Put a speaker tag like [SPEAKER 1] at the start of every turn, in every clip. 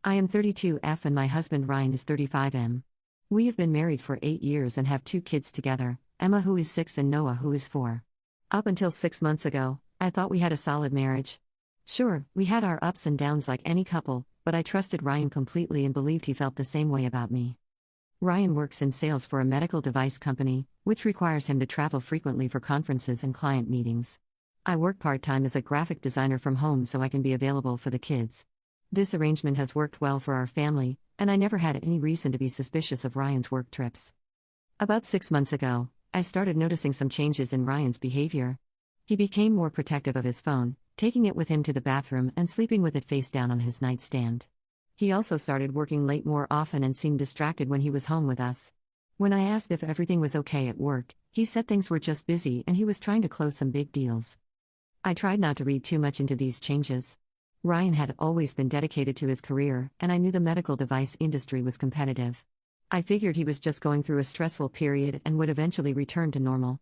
[SPEAKER 1] I am 32F and my husband Ryan is 35M. We have been married for 8 years and have 2 kids together, Emma who is 6 and Noah who is 4. Up until 6 months ago, I thought we had a solid marriage. Sure, we had our ups and downs like any couple, but I trusted Ryan completely and believed he felt the same way about me. Ryan works in sales for a medical device company, which requires him to travel frequently for conferences and client meetings. I work part-time as a graphic designer from home so I can be available for the kids. This arrangement has worked well for our family, and I never had any reason to be suspicious of Ryan's work trips. About 6 months ago, I started noticing some changes in Ryan's behavior. He became more protective of his phone, taking it with him to the bathroom and sleeping with it face down on his nightstand. He also started working late more often and seemed distracted when he was home with us. When I asked if everything was okay at work, he said things were just busy and he was trying to close some big deals. I tried not to read too much into these changes. Ryan had always been dedicated to his career, and I knew the medical device industry was competitive. I figured he was just going through a stressful period and would eventually return to normal.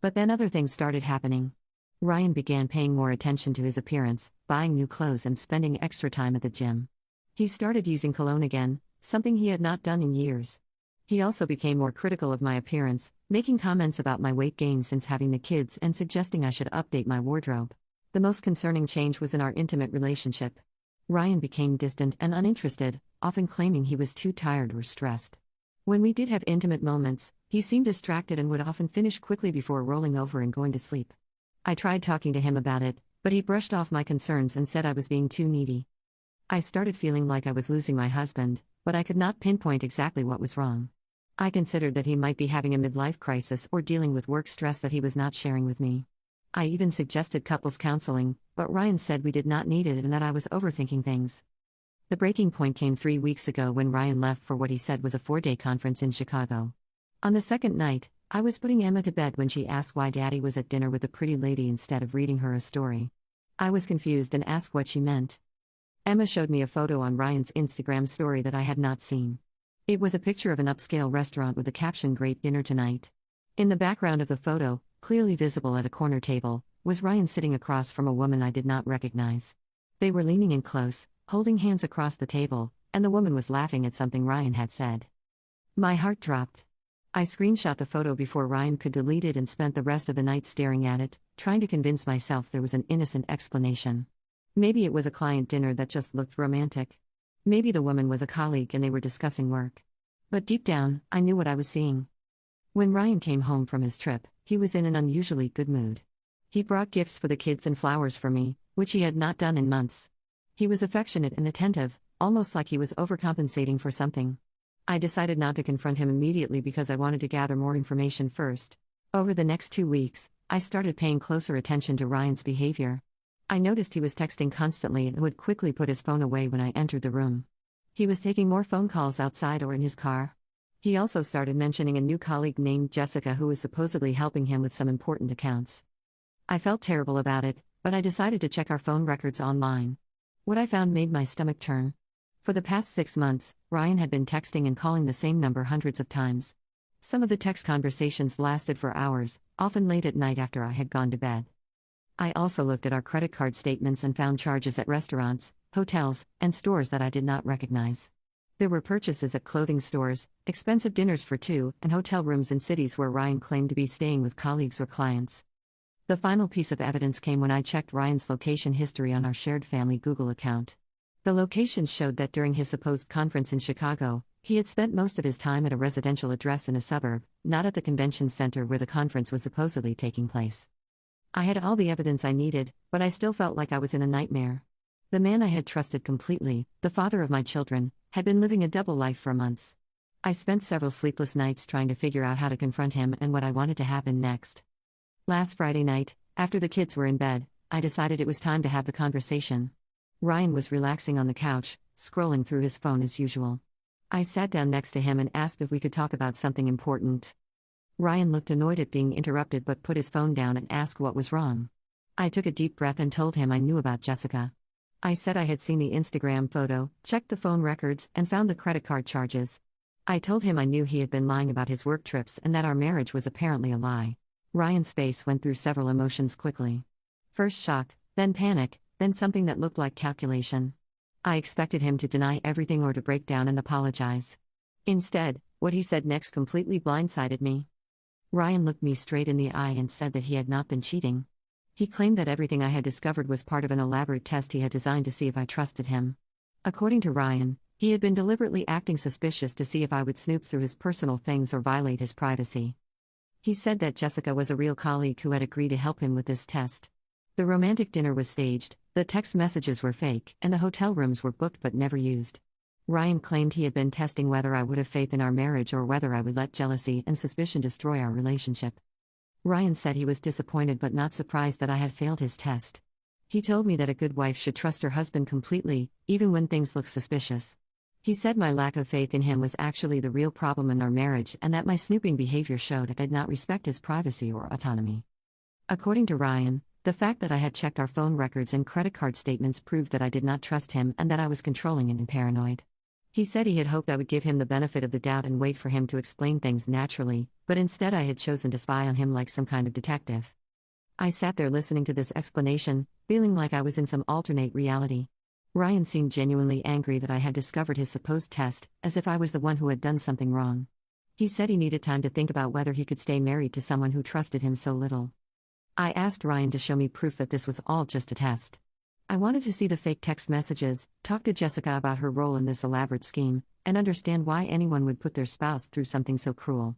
[SPEAKER 1] But then other things started happening. Ryan began paying more attention to his appearance, buying new clothes and spending extra time at the gym. He started using cologne again, something he had not done in years. He also became more critical of my appearance, making comments about my weight gain since having the kids and suggesting I should update my wardrobe. The most concerning change was in our intimate relationship. Ryan became distant and uninterested, often claiming he was too tired or stressed. When we did have intimate moments, he seemed distracted and would often finish quickly before rolling over and going to sleep. I tried talking to him about it, but he brushed off my concerns and said I was being too needy. I started feeling like I was losing my husband, but I could not pinpoint exactly what was wrong. I considered that he might be having a midlife crisis or dealing with work stress that he was not sharing with me. I even suggested couples counseling, but Ryan said we did not need it and that I was overthinking things. The breaking point came 3 weeks ago when Ryan left for what he said was a 4-day conference in Chicago. On the second night, I was putting Emma to bed when she asked why Daddy was at dinner with a pretty lady instead of reading her a story. I was confused and asked what she meant. Emma showed me a photo on Ryan's Instagram story that I had not seen. It was a picture of an upscale restaurant with the caption "Great dinner tonight." In the background of the photo, clearly visible at a corner table, was Ryan sitting across from a woman I did not recognize. They were leaning in close, holding hands across the table, and the woman was laughing at something Ryan had said. My heart dropped. I screenshot the photo before Ryan could delete it and spent the rest of the night staring at it, trying to convince myself there was an innocent explanation. Maybe it was a client dinner that just looked romantic. Maybe the woman was a colleague and they were discussing work. But deep down, I knew what I was seeing. When Ryan came home from his trip, he was in an unusually good mood. He brought gifts for the kids and flowers for me, which he had not done in months. He was affectionate and attentive, almost like he was overcompensating for something. I decided not to confront him immediately because I wanted to gather more information first. Over the next 2 weeks, I started paying closer attention to Ryan's behavior. I noticed he was texting constantly and would quickly put his phone away when I entered the room. He was taking more phone calls outside or in his car. He also started mentioning a new colleague named Jessica who was supposedly helping him with some important accounts. I felt terrible about it, but I decided to check our phone records online. What I found made my stomach turn. For the past 6 months, Ryan had been texting and calling the same number hundreds of times. Some of the text conversations lasted for hours, often late at night after I had gone to bed. I also looked at our credit card statements and found charges at restaurants, hotels, and stores that I did not recognize. There were purchases at clothing stores, expensive dinners for 2, and hotel rooms in cities where Ryan claimed to be staying with colleagues or clients. The final piece of evidence came when I checked Ryan's location history on our shared family Google account. The locations showed that during his supposed conference in Chicago, he had spent most of his time at a residential address in a suburb, not at the convention center where the conference was supposedly taking place. I had all the evidence I needed, but I still felt like I was in a nightmare. The man I had trusted completely, the father of my children, had been living a double life for months. I spent several sleepless nights trying to figure out how to confront him and what I wanted to happen next. Last Friday night, after the kids were in bed, I decided it was time to have the conversation. Ryan was relaxing on the couch, scrolling through his phone as usual. I sat down next to him and asked if we could talk about something important. Ryan looked annoyed at being interrupted but put his phone down and asked what was wrong. I took a deep breath and told him I knew about Jessica. I said I had seen the Instagram photo, checked the phone records, and found the credit card charges. I told him I knew he had been lying about his work trips and that our marriage was apparently a lie. Ryan's face went through several emotions quickly. First shock, then panic, then something that looked like calculation. I expected him to deny everything or to break down and apologize. Instead, what he said next completely blindsided me. Ryan looked me straight in the eye and said that he had not been cheating. He claimed that everything I had discovered was part of an elaborate test he had designed to see if I trusted him. According to Ryan, he had been deliberately acting suspicious to see if I would snoop through his personal things or violate his privacy. He said that Jessica was a real colleague who had agreed to help him with this test. The romantic dinner was staged, the text messages were fake, and the hotel rooms were booked but never used. Ryan claimed he had been testing whether I would have faith in our marriage or whether I would let jealousy and suspicion destroy our relationship. Ryan said he was disappointed but not surprised that I had failed his test. He told me that a good wife should trust her husband completely, even when things look suspicious. He said my lack of faith in him was actually the real problem in our marriage and that my snooping behavior showed I did not respect his privacy or autonomy. According to Ryan, the fact that I had checked our phone records and credit card statements proved that I did not trust him and that I was controlling and paranoid. He said he had hoped I would give him the benefit of the doubt and wait for him to explain things naturally, but instead I had chosen to spy on him like some kind of detective. I sat there listening to this explanation, feeling like I was in some alternate reality. Ryan seemed genuinely angry that I had discovered his supposed test, as if I was the one who had done something wrong. He said he needed time to think about whether he could stay married to someone who trusted him so little. I asked Ryan to show me proof that this was all just a test. I wanted to see the fake text messages, talk to Jessica about her role in this elaborate scheme, and understand why anyone would put their spouse through something so cruel.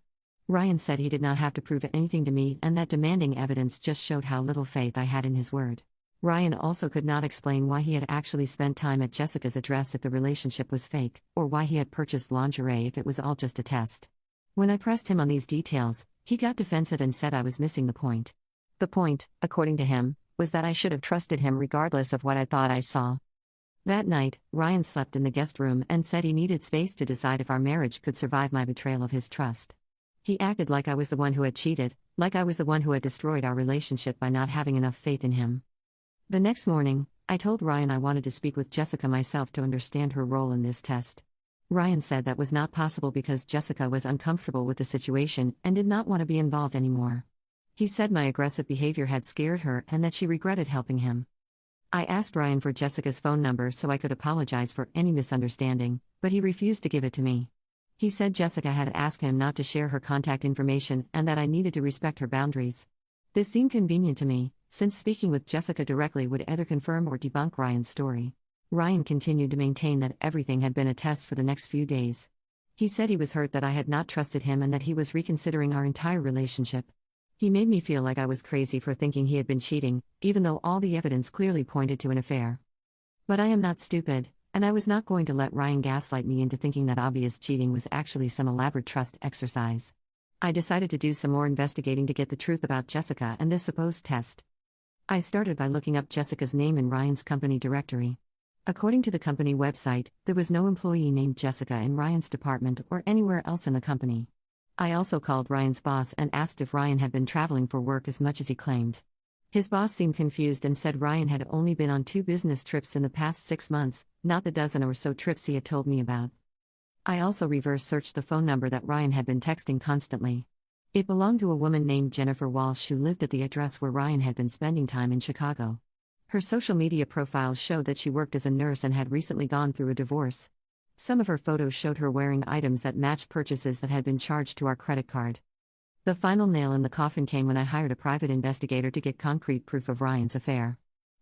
[SPEAKER 1] Ryan said he did not have to prove anything to me and that demanding evidence just showed how little faith I had in his word. Ryan also could not explain why he had actually spent time at Jessica's address if the relationship was fake, or why he had purchased lingerie if it was all just a test. When I pressed him on these details, he got defensive and said I was missing the point. The point, according to him, was that I should have trusted him regardless of what I thought I saw. That night, Ryan slept in the guest room and said he needed space to decide if our marriage could survive my betrayal of his trust. He acted like I was the one who had cheated, like I was the one who had destroyed our relationship by not having enough faith in him. The next morning, I told Ryan I wanted to speak with Jessica myself to understand her role in this test. Ryan said that was not possible because Jessica was uncomfortable with the situation and did not want to be involved anymore. He said my aggressive behavior had scared her and that she regretted helping him. I asked Ryan for Jessica's phone number so I could apologize for any misunderstanding, but he refused to give it to me. He said Jessica had asked him not to share her contact information and that I needed to respect her boundaries. This seemed convenient to me, since speaking with Jessica directly would either confirm or debunk Ryan's story. Ryan continued to maintain that everything had been a test for the next few days. He said he was hurt that I had not trusted him and that he was reconsidering our entire relationship. He made me feel like I was crazy for thinking he had been cheating, even though all the evidence clearly pointed to an affair. But I am not stupid, and I was not going to let Ryan gaslight me into thinking that obvious cheating was actually some elaborate trust exercise. I decided to do some more investigating to get the truth about Jessica and this supposed test. I started by looking up Jessica's name in Ryan's company directory. According to the company website, there was no employee named Jessica in Ryan's department or anywhere else in the company. I also called Ryan's boss and asked if Ryan had been traveling for work as much as he claimed. His boss seemed confused and said Ryan had only been on 2 business trips in the past 6 months, not the dozen or so trips he had told me about. I also reverse searched the phone number that Ryan had been texting constantly. It belonged to a woman named Jennifer Walsh who lived at the address where Ryan had been spending time in Chicago. Her social media profiles showed that she worked as a nurse and had recently gone through a divorce. Some of her photos showed her wearing items that matched purchases that had been charged to our credit card. The final nail in the coffin came when I hired a private investigator to get concrete proof of Ryan's affair.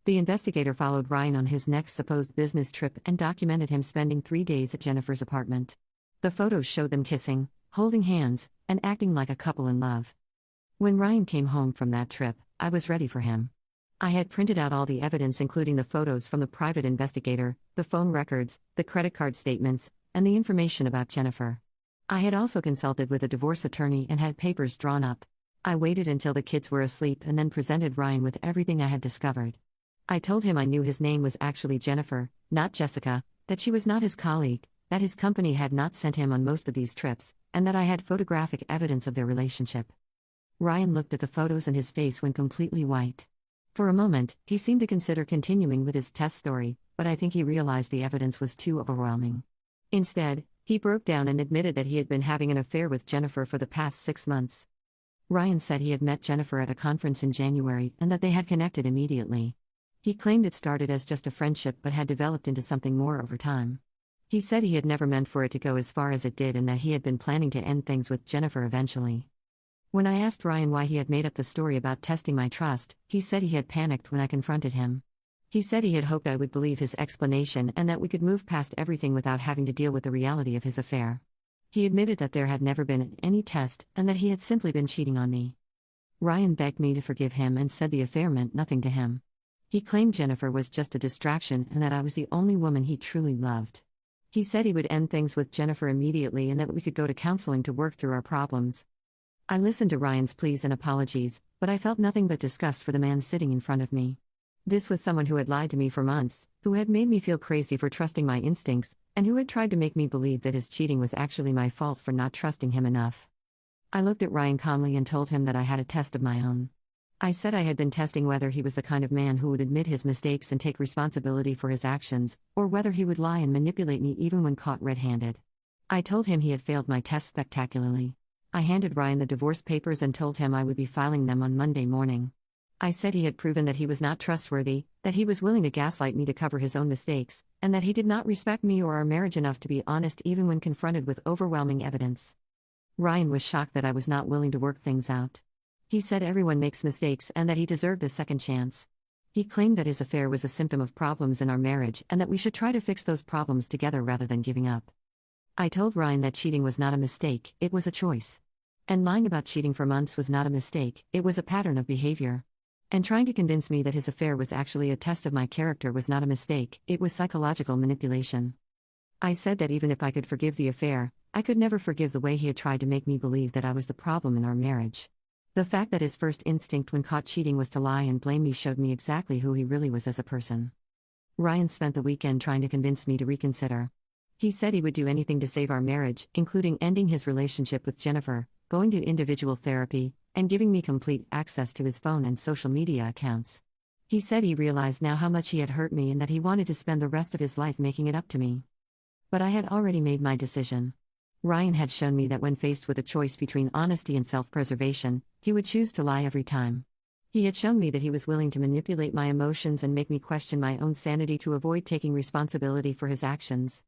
[SPEAKER 1] The investigator followed Ryan on his next supposed business trip and documented him spending 3 days at Jennifer's apartment. The photos showed them kissing, holding hands, and acting like a couple in love. When Ryan came home from that trip, I was ready for him. I had printed out all the evidence including the photos from the private investigator, the phone records, the credit card statements, and the information about Jennifer. I had also consulted with a divorce attorney and had papers drawn up. I waited until the kids were asleep and then presented Ryan with everything I had discovered. I told him I knew his name was actually Jennifer, not Jessica, that she was not his colleague, that his company had not sent him on most of these trips, and that I had photographic evidence of their relationship. Ryan looked at the photos and his face went completely white. For a moment, he seemed to consider continuing with his test story, but I think he realized the evidence was too overwhelming. Instead, he broke down and admitted that he had been having an affair with Jennifer for the past 6 months. Ryan said he had met Jennifer at a conference in January and that they had connected immediately. He claimed it started as just a friendship but had developed into something more over time. He said he had never meant for it to go as far as it did and that he had been planning to end things with Jennifer eventually. When I asked Ryan why he had made up the story about testing my trust, he said he had panicked when I confronted him. He said he had hoped I would believe his explanation and that we could move past everything without having to deal with the reality of his affair. He admitted that there had never been any test and that he had simply been cheating on me. Ryan begged me to forgive him and said the affair meant nothing to him. He claimed Jennifer was just a distraction and that I was the only woman he truly loved. He said he would end things with Jennifer immediately and that we could go to counseling to work through our problems. I listened to Ryan's pleas and apologies, but I felt nothing but disgust for the man sitting in front of me. This was someone who had lied to me for months, who had made me feel crazy for trusting my instincts, and who had tried to make me believe that his cheating was actually my fault for not trusting him enough. I looked at Ryan calmly and told him that I had a test of my own. I said I had been testing whether he was the kind of man who would admit his mistakes and take responsibility for his actions, or whether he would lie and manipulate me even when caught red-handed. I told him he had failed my test spectacularly. I handed Ryan the divorce papers and told him I would be filing them on Monday morning. I said he had proven that he was not trustworthy, that he was willing to gaslight me to cover his own mistakes, and that he did not respect me or our marriage enough to be honest even when confronted with overwhelming evidence. Ryan was shocked that I was not willing to work things out. He said everyone makes mistakes and that he deserved a second chance. He claimed that his affair was a symptom of problems in our marriage and that we should try to fix those problems together rather than giving up. I told Ryan that cheating was not a mistake, it was a choice. And lying about cheating for months was not a mistake, it was a pattern of behavior. And trying to convince me that his affair was actually a test of my character was not a mistake, it was psychological manipulation. I said that even if I could forgive the affair, I could never forgive the way he had tried to make me believe that I was the problem in our marriage. The fact that his first instinct when caught cheating was to lie and blame me showed me exactly who he really was as a person. Ryan spent the weekend trying to convince me to reconsider. He said he would do anything to save our marriage, including ending his relationship with Jennifer, going to individual therapy, and giving me complete access to his phone and social media accounts. He said he realized now how much he had hurt me and that he wanted to spend the rest of his life making it up to me. But I had already made my decision. Ryan had shown me that when faced with a choice between honesty and self-preservation, he would choose to lie every time. He had shown me that he was willing to manipulate my emotions and make me question my own sanity to avoid taking responsibility for his actions.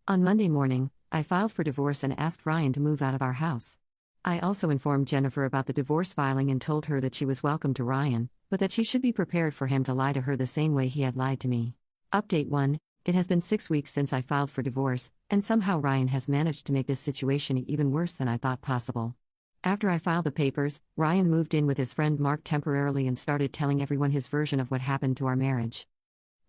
[SPEAKER 1] On Monday morning, I filed for divorce and asked Ryan to move out of our house. I also informed Jennifer about the divorce filing and told her that she was welcome to Ryan, but that she should be prepared for him to lie to her the same way he had lied to me. Update 1. It has been 6 weeks since I filed for divorce, and somehow Ryan has managed to make this situation even worse than I thought possible. After I filed the papers, Ryan moved in with his friend Mark temporarily and started telling everyone his version of what happened to our marriage.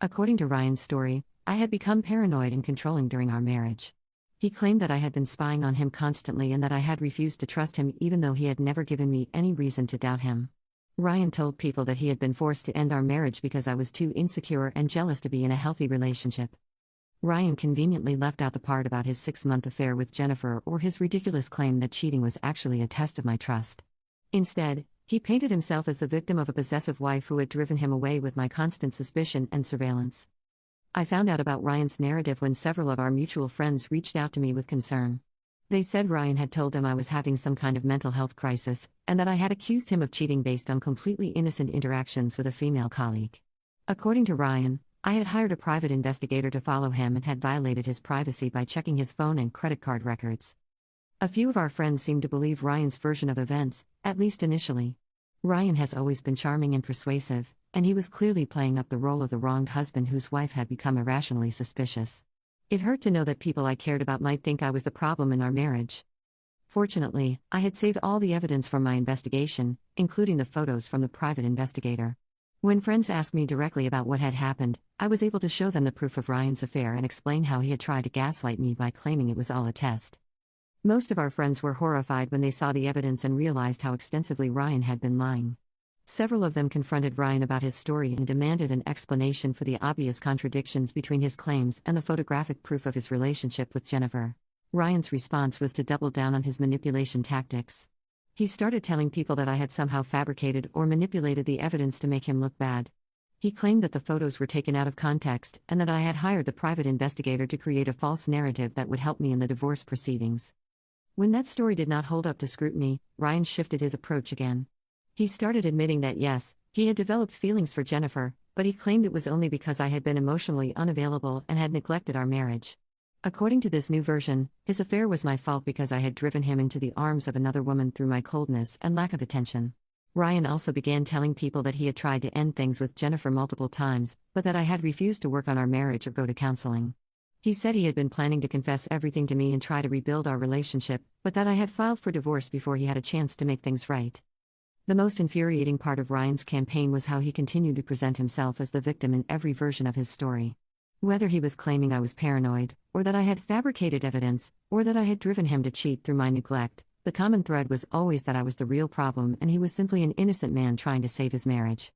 [SPEAKER 1] According to Ryan's story, I had become paranoid and controlling during our marriage. He claimed that I had been spying on him constantly and that I had refused to trust him even though he had never given me any reason to doubt him. Ryan told people that he had been forced to end our marriage because I was too insecure and jealous to be in a healthy relationship. Ryan conveniently left out the part about his 6-month affair with Jennifer or his ridiculous claim that cheating was actually a test of my trust. Instead, he painted himself as the victim of a possessive wife who had driven him away with my constant suspicion and surveillance. I found out about Ryan's narrative when several of our mutual friends reached out to me with concern. They said Ryan had told them I was having some kind of mental health crisis, and that I had accused him of cheating based on completely innocent interactions with a female colleague. According to Ryan, I had hired a private investigator to follow him and had violated his privacy by checking his phone and credit card records. A few of our friends seemed to believe Ryan's version of events, at least initially. Ryan has always been charming and persuasive, and he was clearly playing up the role of the wronged husband whose wife had become irrationally suspicious. It hurt to know that people I cared about might think I was the problem in our marriage. Fortunately, I had saved all the evidence from my investigation, including the photos from the private investigator. When friends asked me directly about what had happened, I was able to show them the proof of Ryan's affair and explain how he had tried to gaslight me by claiming it was all a test. Most of our friends were horrified when they saw the evidence and realized how extensively Ryan had been lying. Several of them confronted Ryan about his story and demanded an explanation for the obvious contradictions between his claims and the photographic proof of his relationship with Jennifer. Ryan's response was to double down on his manipulation tactics. He started telling people that I had somehow fabricated or manipulated the evidence to make him look bad. He claimed that the photos were taken out of context and that I had hired the private investigator to create a false narrative that would help me in the divorce proceedings. When that story did not hold up to scrutiny, Ryan shifted his approach again. He started admitting that yes, he had developed feelings for Jennifer, but he claimed it was only because I had been emotionally unavailable and had neglected our marriage. According to this new version, his affair was my fault because I had driven him into the arms of another woman through my coldness and lack of attention. Ryan also began telling people that he had tried to end things with Jennifer multiple times, but that I had refused to work on our marriage or go to counseling. He said he had been planning to confess everything to me and try to rebuild our relationship, but that I had filed for divorce before he had a chance to make things right. The most infuriating part of Ryan's campaign was how he continued to present himself as the victim in every version of his story. Whether he was claiming I was paranoid, or that I had fabricated evidence, or that I had driven him to cheat through my neglect, the common thread was always that I was the real problem and he was simply an innocent man trying to save his marriage.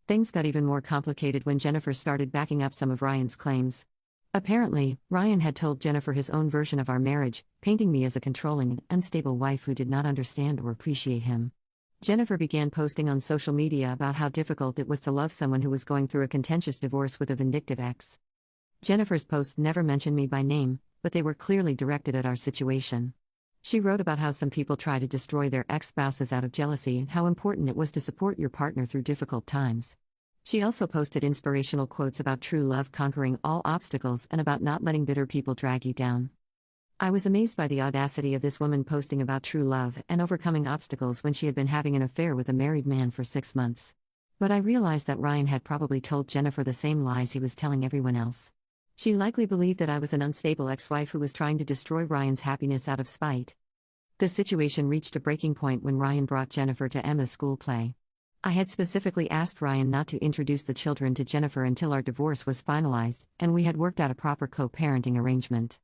[SPEAKER 1] Things got even more complicated when Jennifer started backing up some of Ryan's claims. Apparently, Ryan had told Jennifer his own version of our marriage, painting me as a controlling and unstable wife who did not understand or appreciate him. Jennifer began posting on social media about how difficult it was to love someone who was going through a contentious divorce with a vindictive ex. Jennifer's posts never mentioned me by name, but they were clearly directed at our situation. She wrote about how some people try to destroy their ex-spouses out of jealousy and how important it was to support your partner through difficult times. She also posted inspirational quotes about true love conquering all obstacles and about not letting bitter people drag you down. I was amazed by the audacity of this woman posting about true love and overcoming obstacles when she had been having an affair with a married man for 6 months. But I realized that Ryan had probably told Jennifer the same lies he was telling everyone else. She likely believed that I was an unstable ex-wife who was trying to destroy Ryan's happiness out of spite. The situation reached a breaking point when Ryan brought Jennifer to Emma's school play. I had specifically asked Ryan not to introduce the children to Jennifer until our divorce was finalized, and we had worked out a proper co-parenting arrangement.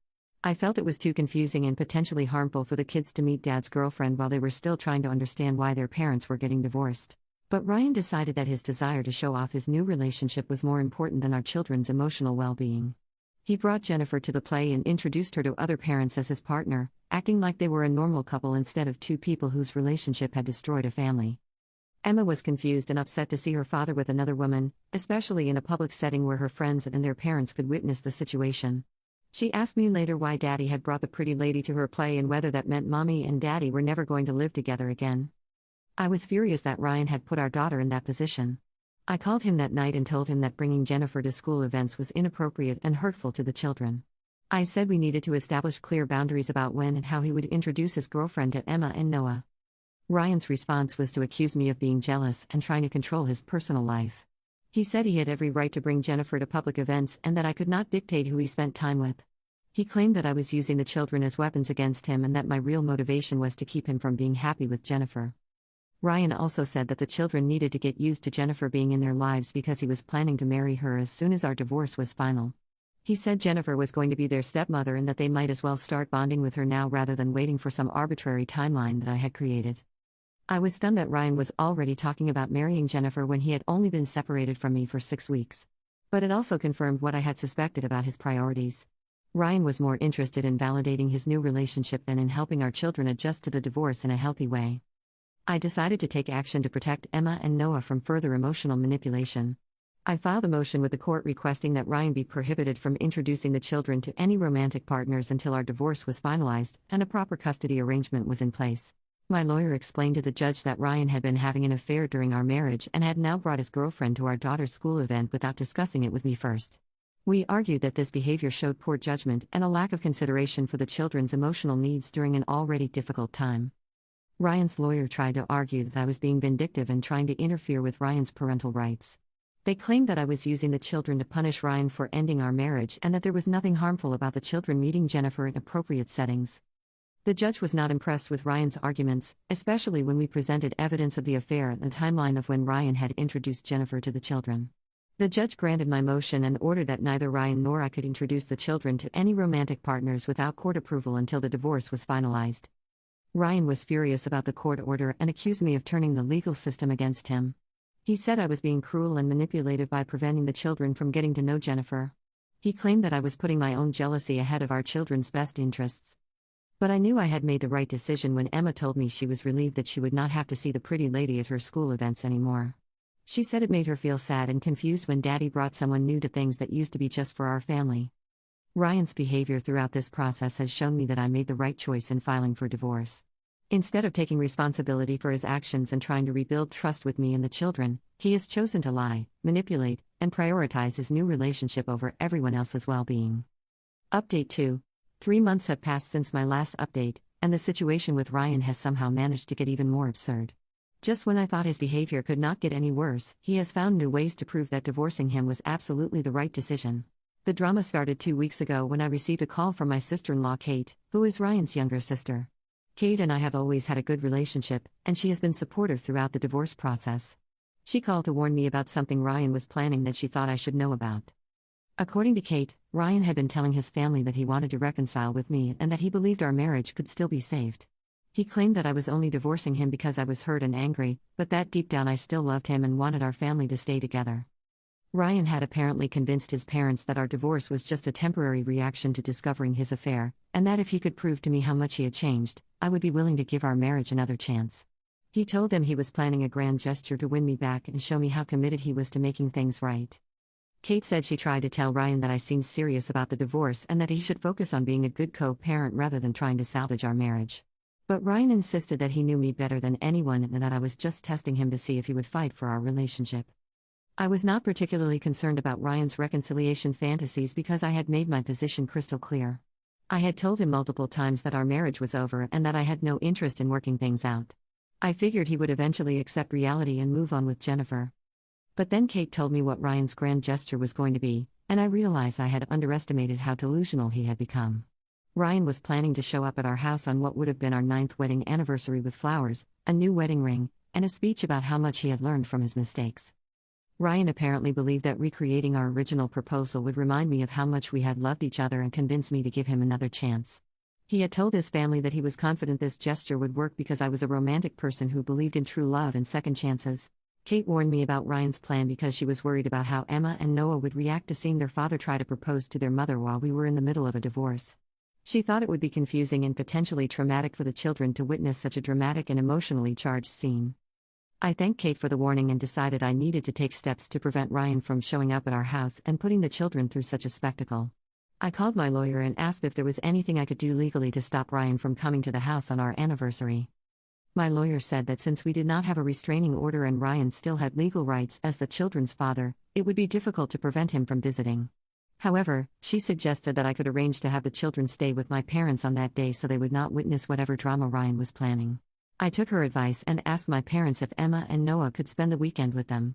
[SPEAKER 1] I felt it was too confusing and potentially harmful for the kids to meet Dad's girlfriend while they were still trying to understand why their parents were getting divorced. But Ryan decided that his desire to show off his new relationship was more important than our children's emotional well-being. He brought Jennifer to the play and introduced her to other parents as his partner, acting like they were a normal couple instead of two people whose relationship had destroyed a family. Emma was confused and upset to see her father with another woman, especially in a public setting where her friends and their parents could witness the situation. She asked me later why Daddy had brought the pretty lady to her play and whether that meant Mommy and Daddy were never going to live together again. I was furious that Ryan had put our daughter in that position. I called him that night and told him that bringing Jennifer to school events was inappropriate and hurtful to the children. I said we needed to establish clear boundaries about when and how he would introduce his girlfriend to Emma and Noah. Ryan's response was to accuse me of being jealous and trying to control his personal life. He said he had every right to bring Jennifer to public events and that I could not dictate who he spent time with. He claimed that I was using the children as weapons against him and that my real motivation was to keep him from being happy with Jennifer. Ryan also said that the children needed to get used to Jennifer being in their lives because he was planning to marry her as soon as our divorce was final. He said Jennifer was going to be their stepmother and that they might as well start bonding with her now rather than waiting for some arbitrary timeline that I had created. I was stunned that Ryan was already talking about marrying Jennifer when he had only been separated from me for 6 weeks. But it also confirmed what I had suspected about his priorities. Ryan was more interested in validating his new relationship than in helping our children adjust to the divorce in a healthy way. I decided to take action to protect Emma and Noah from further emotional manipulation. I filed a motion with the court requesting that Ryan be prohibited from introducing the children to any romantic partners until our divorce was finalized and a proper custody arrangement was in place. My lawyer explained to the judge that Ryan had been having an affair during our marriage and had now brought his girlfriend to our daughter's school event without discussing it with me first. We argued that this behavior showed poor judgment and a lack of consideration for the children's emotional needs during an already difficult time. Ryan's lawyer tried to argue that I was being vindictive and trying to interfere with Ryan's parental rights. They claimed that I was using the children to punish Ryan for ending our marriage and that there was nothing harmful about the children meeting Jennifer in appropriate settings. The judge was not impressed with Ryan's arguments, especially when we presented evidence of the affair and the timeline of when Ryan had introduced Jennifer to the children. The judge granted my motion and ordered that neither Ryan nor I could introduce the children to any romantic partners without court approval until the divorce was finalized. Ryan was furious about the court order and accused me of turning the legal system against him. He said I was being cruel and manipulative by preventing the children from getting to know Jennifer. He claimed that I was putting my own jealousy ahead of our children's best interests. But I knew I had made the right decision when Emma told me she was relieved that she would not have to see the pretty lady at her school events anymore. She said it made her feel sad and confused when Daddy brought someone new to things that used to be just for our family. Ryan's behavior throughout this process has shown me that I made the right choice in filing for divorce. Instead of taking responsibility for his actions and trying to rebuild trust with me and the children, he has chosen to lie, manipulate, and prioritize his new relationship over everyone else's well being. Update 2. 3 months have passed since my last update, and the situation with Ryan has somehow managed to get even more absurd. Just when I thought his behavior could not get any worse, he has found new ways to prove that divorcing him was absolutely the right decision. The drama started 2 weeks ago when I received a call from my sister-in-law Kate, who is Ryan's younger sister. Kate and I have always had a good relationship, and she has been supportive throughout the divorce process. She called to warn me about something Ryan was planning that she thought I should know about. According to Kate, Ryan had been telling his family that he wanted to reconcile with me and that he believed our marriage could still be saved. He claimed that I was only divorcing him because I was hurt and angry, but that deep down I still loved him and wanted our family to stay together. Ryan had apparently convinced his parents that our divorce was just a temporary reaction to discovering his affair, and that if he could prove to me how much he had changed, I would be willing to give our marriage another chance. He told them he was planning a grand gesture to win me back and show me how committed he was to making things right. Kate said she tried to tell Ryan that I seemed serious about the divorce and that he should focus on being a good co-parent rather than trying to salvage our marriage. But Ryan insisted that he knew me better than anyone and that I was just testing him to see if he would fight for our relationship. I was not particularly concerned about Ryan's reconciliation fantasies because I had made my position crystal clear. I had told him multiple times that our marriage was over and that I had no interest in working things out. I figured he would eventually accept reality and move on with Jennifer. But then Kate told me what Ryan's grand gesture was going to be, and I realized I had underestimated how delusional he had become. Ryan was planning to show up at our house on what would have been our 9th wedding anniversary with flowers, a new wedding ring, and a speech about how much he had learned from his mistakes. Ryan apparently believed that recreating our original proposal would remind me of how much we had loved each other and convince me to give him another chance. He had told his family that he was confident this gesture would work because I was a romantic person who believed in true love and second chances. Kate warned me about Ryan's plan because she was worried about how Emma and Noah would react to seeing their father try to propose to their mother while we were in the middle of a divorce. She thought it would be confusing and potentially traumatic for the children to witness such a dramatic and emotionally charged scene. I thanked Kate for the warning and decided I needed to take steps to prevent Ryan from showing up at our house and putting the children through such a spectacle. I called my lawyer and asked if there was anything I could do legally to stop Ryan from coming to the house on our anniversary. My lawyer said that since we did not have a restraining order and Ryan still had legal rights as the children's father, it would be difficult to prevent him from visiting. However, she suggested that I could arrange to have the children stay with my parents on that day so they would not witness whatever drama Ryan was planning. I took her advice and asked my parents if Emma and Noah could spend the weekend with them.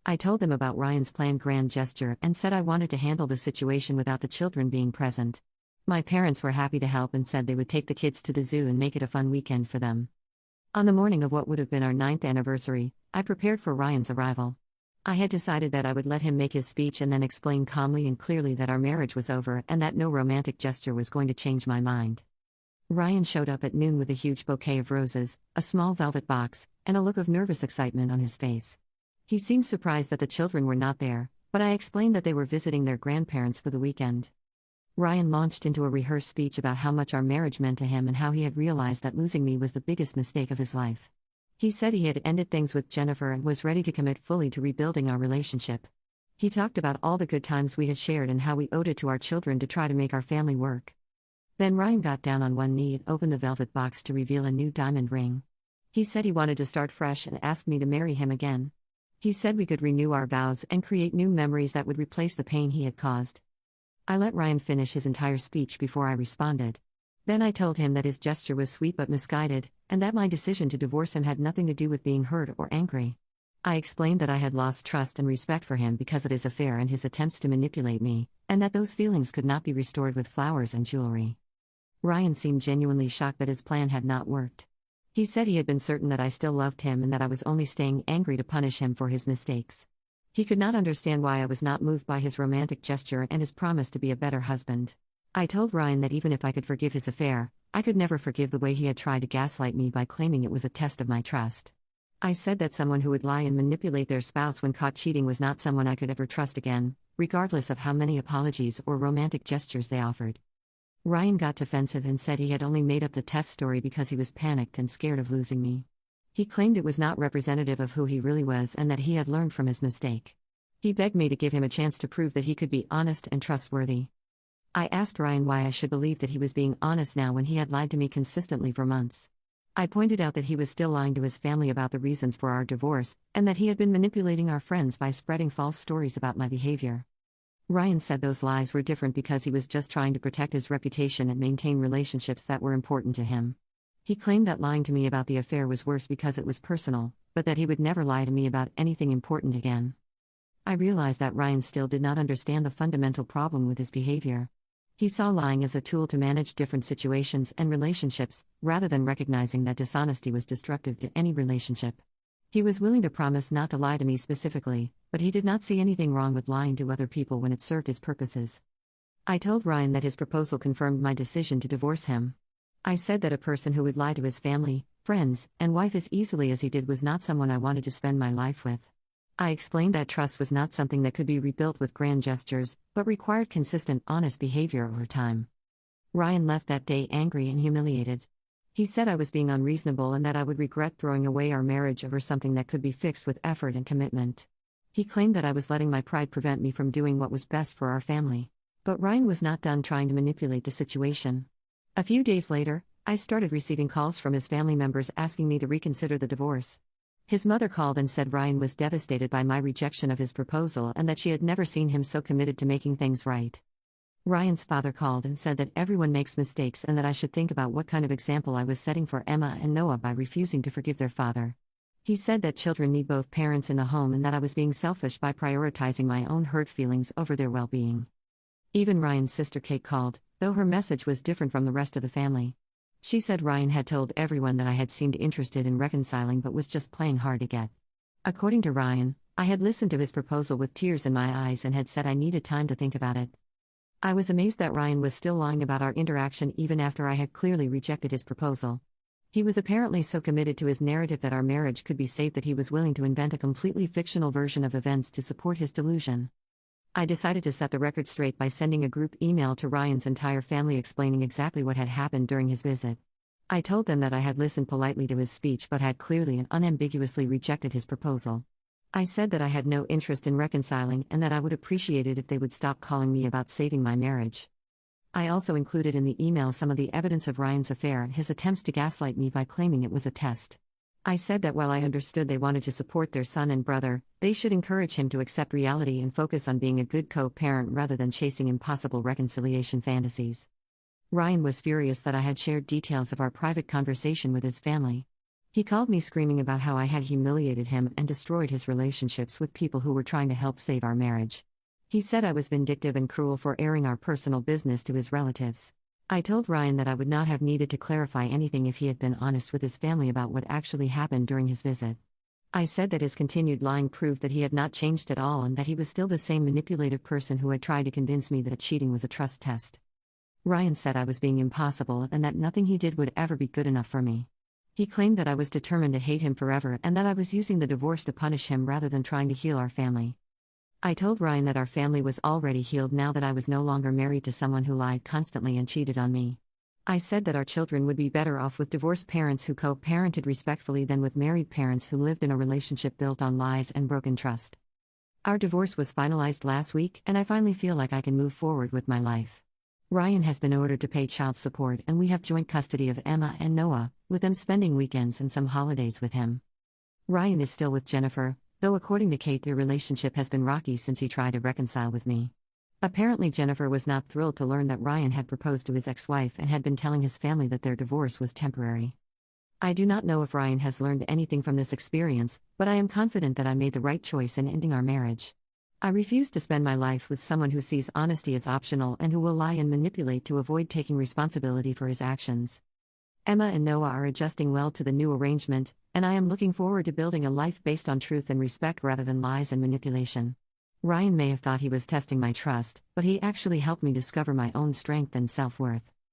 [SPEAKER 1] I told them about Ryan's planned grand gesture and said I wanted to handle the situation without the children being present. My parents were happy to help and said they would take the kids to the zoo and make it a fun weekend for them. On the morning of what would have been our 9th anniversary, I prepared for Ryan's arrival. I had decided that I would let him make his speech and then explain calmly and clearly that our marriage was over and that no romantic gesture was going to change my mind. Ryan showed up at noon with a huge bouquet of roses, a small velvet box, and a look of nervous excitement on his face. He seemed surprised that the children were not there, but I explained that they were visiting their grandparents for the weekend. Ryan launched into a rehearsed speech about how much our marriage meant to him and how he had realized that losing me was the biggest mistake of his life. He said he had ended things with Jennifer and was ready to commit fully to rebuilding our relationship. He talked about all the good times we had shared and how we owed it to our children to try to make our family work. Then Ryan got down on one knee and opened the velvet box to reveal a new diamond ring. He said he wanted to start fresh and asked me to marry him again. He said we could renew our vows and create new memories that would replace the pain he had caused. I let Ryan finish his entire speech before I responded. Then I told him that his gesture was sweet but misguided, and that my decision to divorce him had nothing to do with being hurt or angry. I explained that I had lost trust and respect for him because of his affair and his attempts to manipulate me, and that those feelings could not be restored with flowers and jewelry. Ryan seemed genuinely shocked that his plan had not worked. He said he had been certain that I still loved him and that I was only staying angry to punish him for his mistakes. He could not understand why I was not moved by his romantic gesture and his promise to be a better husband. I told Ryan that even if I could forgive his affair, I could never forgive the way he had tried to gaslight me by claiming it was a test of my trust. I said that someone who would lie and manipulate their spouse when caught cheating was not someone I could ever trust again, regardless of how many apologies or romantic gestures they offered. Ryan got defensive and said he had only made up the test story because he was panicked and scared of losing me. He claimed it was not representative of who he really was and that he had learned from his mistake. He begged me to give him a chance to prove that he could be honest and trustworthy. I asked Ryan why I should believe that he was being honest now when he had lied to me consistently for months. I pointed out that he was still lying to his family about the reasons for our divorce, and that he had been manipulating our friends by spreading false stories about my behavior. Ryan said those lies were different because he was just trying to protect his reputation and maintain relationships that were important to him. He claimed that lying to me about the affair was worse because it was personal, but that he would never lie to me about anything important again. I realized that Ryan still did not understand the fundamental problem with his behavior. He saw lying as a tool to manage different situations and relationships, rather than recognizing that dishonesty was destructive to any relationship. He was willing to promise not to lie to me specifically, but he did not see anything wrong with lying to other people when it served his purposes. I told Ryan that his proposal confirmed my decision to divorce him. I said that a person who would lie to his family, friends, and wife as easily as he did was not someone I wanted to spend my life with. I explained that trust was not something that could be rebuilt with grand gestures, but required consistent, honest behavior over time. Ryan left that day angry and humiliated. He said I was being unreasonable and that I would regret throwing away our marriage over something that could be fixed with effort and commitment. He claimed that I was letting my pride prevent me from doing what was best for our family. But Ryan was not done trying to manipulate the situation. A few days later, I started receiving calls from his family members asking me to reconsider the divorce. His mother called and said Ryan was devastated by my rejection of his proposal and that she had never seen him so committed to making things right. Ryan's father called and said that everyone makes mistakes and that I should think about what kind of example I was setting for Emma and Noah by refusing to forgive their father. He said that children need both parents in the home and that I was being selfish by prioritizing my own hurt feelings over their well-being. Even Ryan's sister Kate called, though her message was different from the rest of the family. She said Ryan had told everyone that I had seemed interested in reconciling but was just playing hard to get. According to Ryan, I had listened to his proposal with tears in my eyes and had said I needed time to think about it. I was amazed that Ryan was still lying about our interaction even after I had clearly rejected his proposal. He was apparently so committed to his narrative that our marriage could be saved that he was willing to invent a completely fictional version of events to support his delusion. I decided to set the record straight by sending a group email to Ryan's entire family explaining exactly what had happened during his visit. I told them that I had listened politely to his speech but had clearly and unambiguously rejected his proposal. I said that I had no interest in reconciling and that I would appreciate it if they would stop calling me about saving my marriage. I also included in the email some of the evidence of Ryan's affair and his attempts to gaslight me by claiming it was a test. I said that while I understood they wanted to support their son and brother, they should encourage him to accept reality and focus on being a good co-parent rather than chasing impossible reconciliation fantasies. Ryan was furious that I had shared details of our private conversation with his family. He called me screaming about how I had humiliated him and destroyed his relationships with people who were trying to help save our marriage. He said I was vindictive and cruel for airing our personal business to his relatives. I told Ryan that I would not have needed to clarify anything if he had been honest with his family about what actually happened during his visit. I said that his continued lying proved that he had not changed at all and that he was still the same manipulative person who had tried to convince me that cheating was a trust test. Ryan said I was being impossible and that nothing he did would ever be good enough for me. He claimed that I was determined to hate him forever and that I was using the divorce to punish him rather than trying to heal our family. I told Ryan that our family was already healed now that I was no longer married to someone who lied constantly and cheated on me. I said that our children would be better off with divorced parents who co-parented respectfully than with married parents who lived in a relationship built on lies and broken trust. Our divorce was finalized last week and I finally feel like I can move forward with my life. Ryan has been ordered to pay child support and we have joint custody of Emma and Noah, with them spending weekends and some holidays with him. Ryan is still with Jennifer, though according to Kate their relationship has been rocky since he tried to reconcile with me. Apparently Jennifer was not thrilled to learn that Ryan had proposed to his ex-wife and had been telling his family that their divorce was temporary. I do not know if Ryan has learned anything from this experience, but I am confident that I made the right choice in ending our marriage. I refuse to spend my life with someone who sees honesty as optional and who will lie and manipulate to avoid taking responsibility for his actions. Emma and Noah are adjusting well to the new arrangement, and I am looking forward to building a life based on truth and respect rather than lies and manipulation. Ryan may have thought he was testing my trust, but he actually helped me discover my own strength and self-worth.